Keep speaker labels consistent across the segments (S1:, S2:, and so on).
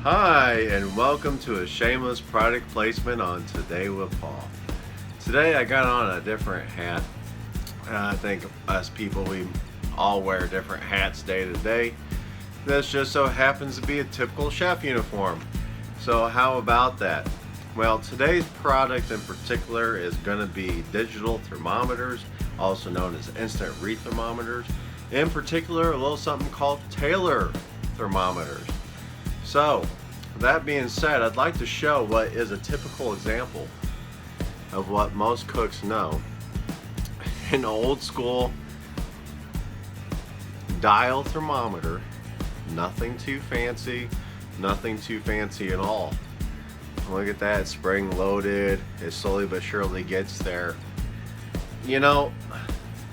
S1: Hi, and welcome to a shameless product placement on Today with Paul. Today I got on a different hat. I think us people, we all wear different hats day to day. This just so happens to be a typical chef uniform. So how about that? Well, today's product in particular is going to be digital thermometers, also known as instant read thermometers. In particular, a little something called Taylor thermometers. So, that being said, I'd like to show what is a typical example of what most cooks know. An old school dial thermometer, nothing too fancy at all. Look at that, spring loaded, it slowly but surely gets there. You know,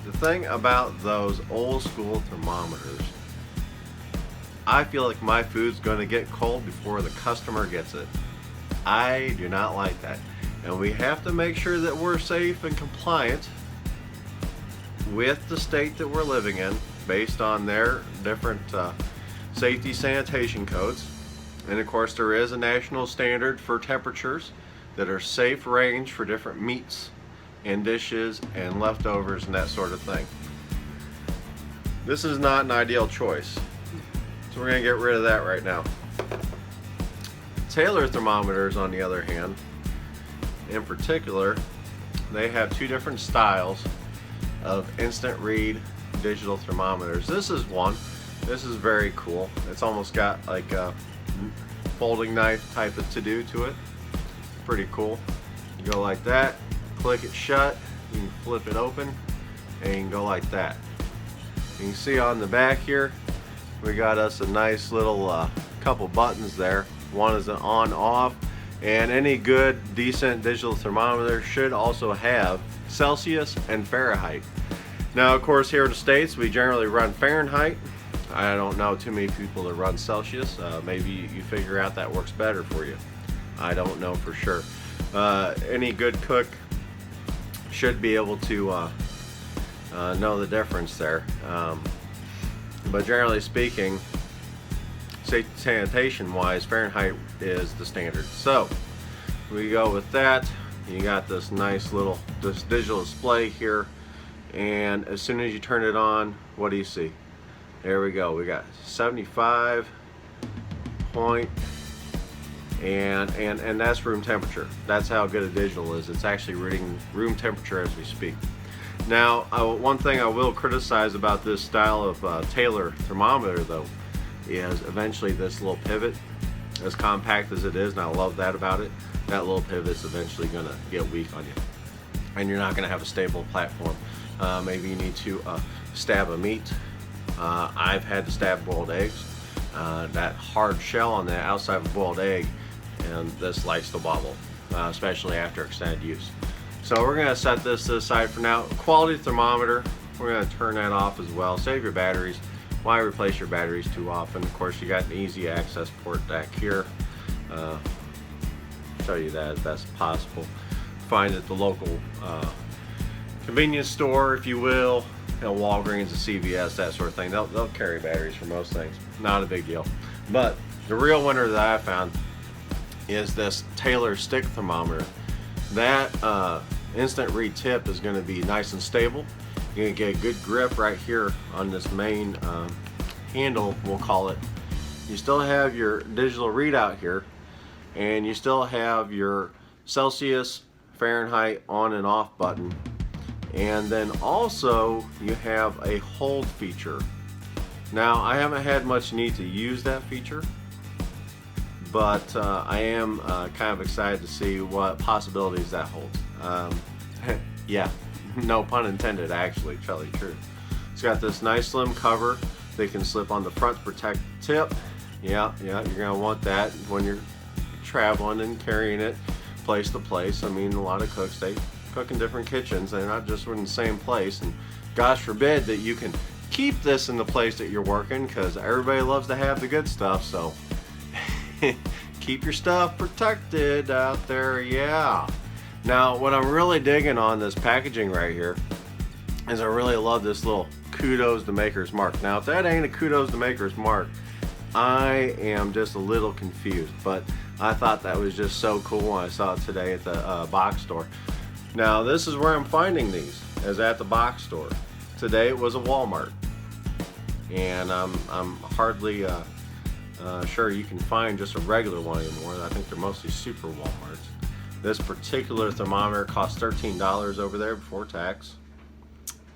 S1: the thing about those old school thermometers, I feel like my food's going to get cold before the customer gets it. I do not like that. And we have to make sure that we're safe and compliant with the state that we're living in based on their different safety sanitation codes. And of course there is a national standard for temperatures that are safe range for different meats and dishes and leftovers and that sort of thing. This is not an ideal choice. So we're going to get rid of that right now. Taylor thermometers, on the other hand, in particular, they have two different styles of instant read digital thermometers. This is one. This is very cool. It's almost got like a folding knife type of to-do to it. Pretty cool. You go like that, click it shut, you can flip it open, and you can go like that. You can see on the back here, we got us a nice little couple buttons there. One is an on off, and any good decent digital thermometer should also have Celsius and Fahrenheit. Now of course here in the States we generally run Fahrenheit. I don't know too many people that run Celsius. Maybe you figure out that works better for you. I don't know for sure. Any good cook should be able to know the difference there. But generally speaking, safety sanitation wise, Fahrenheit is the standard. So we go with that. You got this nice little digital display here, and as soon as you turn it on, what do you see? There we go. We got 75 point, and that's room temperature. That's how good a digital is. It's actually reading room temperature as we speak. Now, one thing I will criticize about this style of Taylor thermometer, though, is eventually this little pivot, as compact as it is, and I love that about it, that little pivot's eventually going to get weak on you, and you're not going to have a stable platform. Maybe you need to stab a meat. I've had to stab boiled eggs. That hard shell on the outside of a boiled egg, and this likes to wobble, especially after extended use. So we're going to set this to the side for now. Quality thermometer, we're going to turn that off as well. Save your batteries. Why replace your batteries too often? Of course, you got an easy access port back here. Show you that as best as possible. Find at the local convenience store, if you will, Walgreens and CVS, that sort of thing. They'll carry batteries for most things. Not a big deal. But the real winner that I found is this Taylor stick thermometer. That instant read tip is going to be nice and stable. You're going to get a good grip right here on this main handle, we'll call it. You still have your digital readout here, and you still have your Celsius, Fahrenheit on and off button, and then also you have a hold feature. Now I haven't had much need to use that feature, but I am kind of excited to see what possibilities that holds. Yeah, no pun intended, actually, tell you the truth. It's got this nice slim cover. They can slip on the front to protect the tip. Yeah, you're gonna want that when you're traveling and carrying it place to place. I mean, a lot of cooks, they cook in different kitchens. They're not just in the same place, and gosh forbid that you can keep this in the place that you're working, because everybody loves to have the good stuff. So keep your stuff protected out there. Yeah. Now, what I'm really digging on this packaging right here is I really love this little kudos to Maker's Mark. Now, if that ain't a kudos to Maker's Mark, I am just a little confused, but I thought that was just so cool when I saw it today at the box store. Now this is where I'm finding these, is at the box store. Today it was a Walmart, and I'm hardly sure you can find just a regular one anymore. I think they're mostly super Walmarts. This particular thermometer cost $13 over there before tax.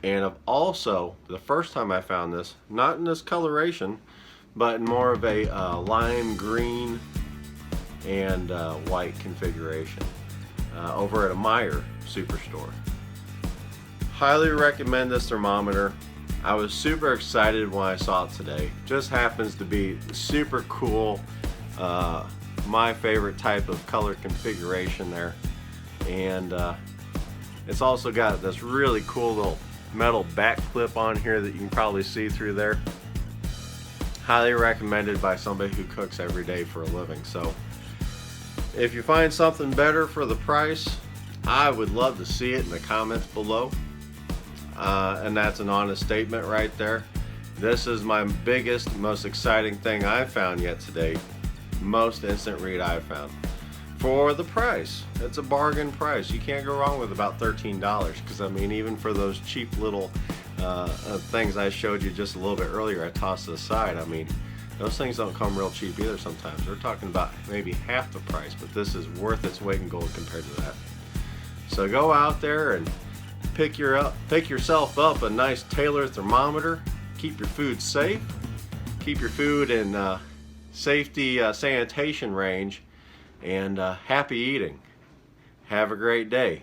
S1: And I've also, the first time I found this, not in this coloration, but in more of a lime green and white configuration over at a Meijer superstore. Highly recommend this thermometer. I was super excited when I saw it today. Just happens to be super cool. My favorite type of color configuration there. And it's also got this really cool little metal back clip on here that you can probably see through there. Highly recommended by somebody who cooks every day for a living. So if you find something better for the price, I would love to see it in the comments below. And that's an honest statement right there. This is my biggest, most exciting thing I've found yet today. Most instant read I've found. For the price, it's a bargain price. You can't go wrong with about $13, because I mean, even for those cheap little things I showed you just a little bit earlier, I tossed it aside. I mean, those things don't come real cheap either sometimes. We're talking about maybe half the price, but this is worth its weight in gold compared to that. So go out there and pick yourself up a nice Taylor thermometer. Keep your food safe. Keep your food in safety sanitation range. And happy eating. Have a great day.